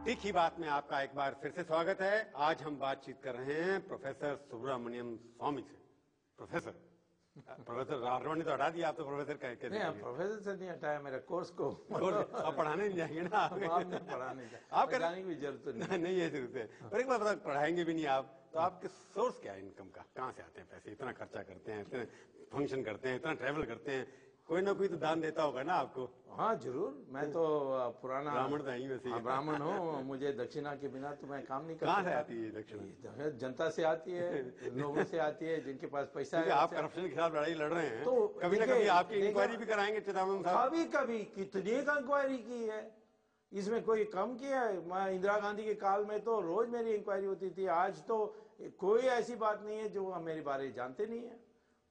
तीखी बात में आपका एक बार फिर से स्वागत है। आज हम बातचीत कर रहे हैं प्रोफेसर सुब्रमण्यम स्वामी से। प्रोफेसर राघवन ने तो हटा दिया, आप तो प्रोफेसर कह नहीं, प्रोफेसर से नहीं हटाया, मेरे कोर्स को आप पढ़ाने नहीं जाएंगे ना। आप नहीं पढ़ाने आप जाने की जरूरत नहीं है जरूरत है। पर एक बार बता, पढ़ाएंगे भी नहीं आप तो आपके सोर्स क्या है इनकम का? कहाँ से आते हैं पैसे? इतना खर्चा करते हैं, इतने फंक्शन करते हैं, इतना ट्रैवल करते हैं, कोई ना कोई तो दान देता होगा ना आपको? हाँ जरूर, मैं तो पुराना ब्राह्मण तो ही वैसे ब्राह्मण हूँ, मुझे दक्षिणा के बिना तो मैं काम नहीं कर सकता। कहाँ से आती है दक्षिणा? जनता से आती है, लोगों से आती है जिनके पास पैसा है। आप करप्शन के खिलाफ लड़ाई लड़ रहे हैं तो कभी ना कभी आपकी इंक्वायरी भी कराएंगे चिदम्बरम साहब? कभी कभी कितनी इंक्वायरी की है, इसमें कोई कम किया है? मैं इंदिरा गांधी के काल में तो रोज मेरी इंक्वायरी होती थी। आज तो कोई ऐसी बात नहीं है जो मेरे बारे जानते नहीं है।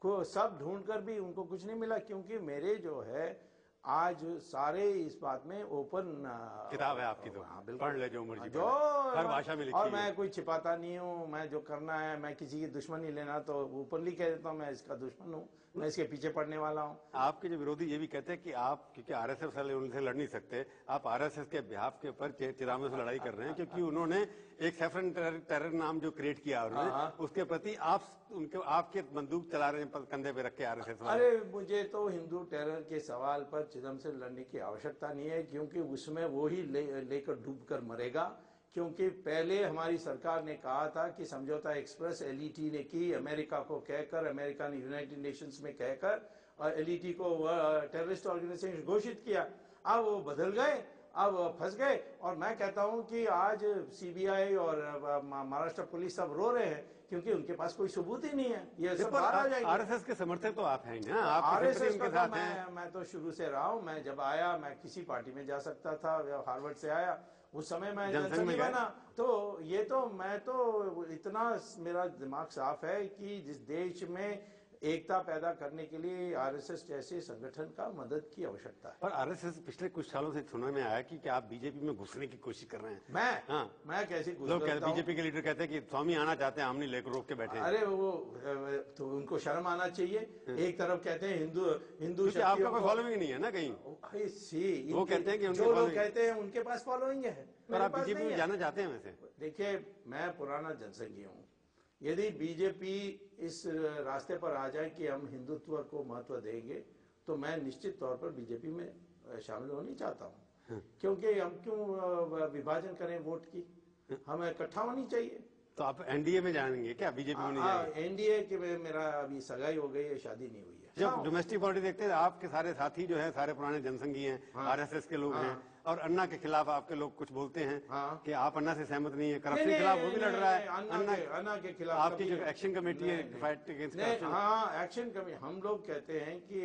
को सब ढूंढ कर भी उनको कुछ नहीं मिला, क्योंकि मेरे जो है आज सारे इस बात में ओपन किताब है आपकी, तो पढ़ ले जो मर्जी, जो हर भाषा में लिखी और मैं कोई छिपाता नहीं हूँ। मैं जो करना है, मैं किसी की दुश्मनी लेना तो ओपनली कह देता हूँ, मैं इसका दुश्मन हूँ, मैं इसके पीछे पड़ने वाला हूँ। आपके जो विरोधी ये भी कहते हैं कि आप क्योंकि आरएसएस से लड़ नहीं सकते, आप आरएसएस के बिहाफ के ऊपर चिदम्बरम से लड़ाई कर रहे हैं, क्योंकि उन्होंने एक सैफरन टेरर नाम जो क्रिएट किया उन्होंने, उसके प्रति आपके बंदूक चला रहे हैं कंधे पे रख के आरएसएस। अरे मुझे तो हिंदू टेरर के सवाल पर चिदम्बरम से लड़ने की आवश्यकता नहीं है, क्योंकि उसमें वो ही लेकर डूब कर मरेगा। क्योंकि पहले हमारी सरकार ने कहा था कि समझौता एक्सप्रेस एलईटी ने की, अमेरिका को कहकर, अमेरिका ने यूनाइटेड नेशंस में कहकर और एलईटी को टेररिस्ट ऑर्गेनाइजेशन घोषित किया। अब वो बदल गए, अब फंस गए। और मैं कहता हूं कि आज सीबीआई और महाराष्ट्र पुलिस सब रो रहे हैं, क्योंकि उनके पास कोई सबूत ही नहीं है। ये सब बाहर आ जाएंगे। आरएसएस के समर्थक तो आप हैं ना? आरएसएस के साथ मैं तो शुरू से रहा हूं। मैं जब आया, मैं किसी पार्टी में जा सकता था, हार्वर्ड से आया, उस समय मैं जनसंघ में बना। तो ये तो मैं तो इतना मेरा दिमाग साफ है कि जिस देश में एकता पैदा करने के लिए आरएसएस जैसे संगठन का मदद की आवश्यकता है। पर आरएसएस पिछले कुछ सालों से सुनने में आया कि आप बीजेपी में घुसने की कोशिश कर रहे हैं। मैं कैसे घुस? लोग बीजेपी के लीडर कहते हैं कि स्वामी आना चाहते हैं, हम नहीं लेकर रोक के बैठे। अरे वो तो उनको शर्म आना चाहिए। एक तरफ कहते हैं हिंदू आपका कोई फॉलोइंग नहीं है ना कहीं? वो कहते हैं कि जो लोग कहते हैं उनके पास फॉलोइंग है। पर आप बीजेपी में जाना चाहते हैं? वैसे देखिए, मैं पुराना जनसंघी हूँ। यदि बीजेपी इस रास्ते पर आ जाए कि हम हिंदुत्व को महत्व देंगे, तो मैं निश्चित तौर पर बीजेपी में शामिल होना चाहता हूं। क्योंकि हम क्यों विभाजन करें वोट की? हमें इकट्ठा होनी चाहिए। तो आप एनडीए में जाएंगे क्या? बीजेपी में नहीं जाएंगे? एनडीए के मेरा अभी सगाई हो गई है, शादी नहीं हुई है। जब डोमेस्टिक पॉलिटिक्स देखते हैं, आपके सारे साथी जो है सारे पुराने जनसंघी हैं, आरएसएस के लोग हैं, और अन्ना के खिलाफ आपके लोग कुछ बोलते हैं कि आप अन्ना से सहमत नहीं है, करप्शन के खिलाफ वो भी लड़ रहा है। अन्ना के खिलाफ आपकी जो एक्शन कमेटी है फाइट अगेंस्ट करप्शन, हाँ एक्शन कमेटी, हम लोग कहते हैं कि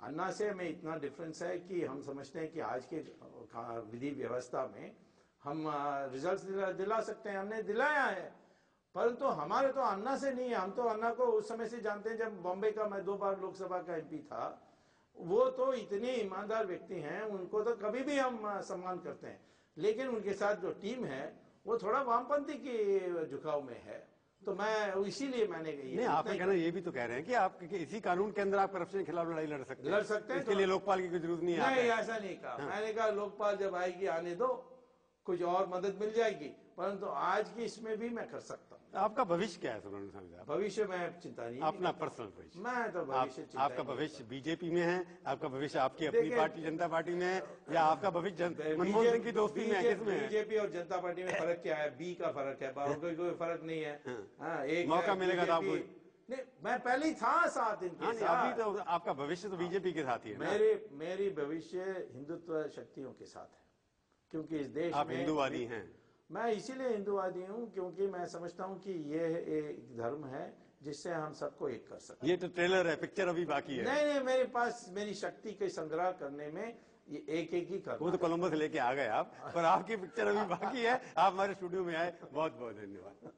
अन्ना से हमें इतना डिफरेंस है कि हम समझते हैं कि आज के विधि व्यवस्था में हम रिजल्ट दिला सकते हैं, हमने दिलाया है। परंतु हमारे तो अन्ना से नहीं है। हम तो अन्ना को उस समय से जानते हैं जब बॉम्बे का मैं 2 बार लोकसभा का एमपी था। वो तो इतने ईमानदार व्यक्ति हैं, उनको तो कभी भी हम सम्मान करते हैं। लेकिन उनके साथ जो टीम है वो थोड़ा वामपंथी के झुकाव में है, तो मैं इसीलिए मैंने नहीं, आप कहना ये भी तो कह रहे हैं कि आप इसी कानून के अंदर आप करप्शन के खिलाफ लड़ाई लड़ सकते हैं। इसके लिए लोकपाल की कोई जरूरत नहीं है। नहीं, ऐसा नहीं कहा। मैंने कहा लोकपाल जब आएगी आने दो, कुछ और मदद मिल जाएगी। परंतु आज की इसमें भी मैं कर सकता हूँ। आपका भविष्य क्या है सुब्रमण्यम स्वामी साहब? भविष्य में चिंता नहीं, अपना पर्सनल भविष्य। मैं तो भविष्य आपका भविष्य बीजेपी में है, आपका भविष्य आपकी अपनी पार्टी जनता पार्टी में है, या आपका भविष्य मनमोहन सिंह की दोस्ती में है? किसमें है? बीजेपी और जनता पार्टी में फर्क क्या है? बी का फर्क है, कोई फर्क नहीं है। एक मौका मिलेगा तो आपको। नहीं, मैं पहले ही था साथ इनके साथ। अभी तो आपका भविष्य तो बीजेपी के साथ ही है। मेरी भविष्य हिंदुत्व शक्तियों के साथ है, क्योंकि इस देश आप हिंदूवादी हैं। मैं इसीलिए हिंदूवादी हूँ, क्योंकि मैं समझता हूँ कि ये एक धर्म है जिससे हम सबको एक कर सकते हैं। ये तो ट्रेलर है, पिक्चर अभी बाकी है। नहीं, मेरे पास मेरी शक्ति के संग्रह करने में ये एक ही करना। वो तो कोलंबस लेके आ गए आप, पर आपकी पिक्चर अभी बाकी है। आप हमारे स्टूडियो में आए, बहुत बहुत धन्यवाद।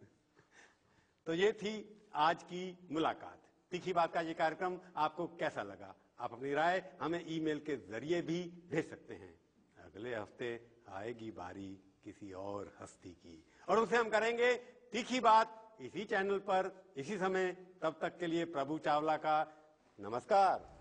तो ये थी आज की मुलाकात। तीखी बात का ये कार्यक्रम आपको कैसा लगा? आप अपनी राय हमें ईमेल के जरिए भी भेज सकते हैं। अगले हफ्ते आएगी बारी किसी और हस्ती की, और उसे हम करेंगे तीखी बात इसी चैनल पर, इसी समय। तब तक के लिए प्रभु चावला का नमस्कार।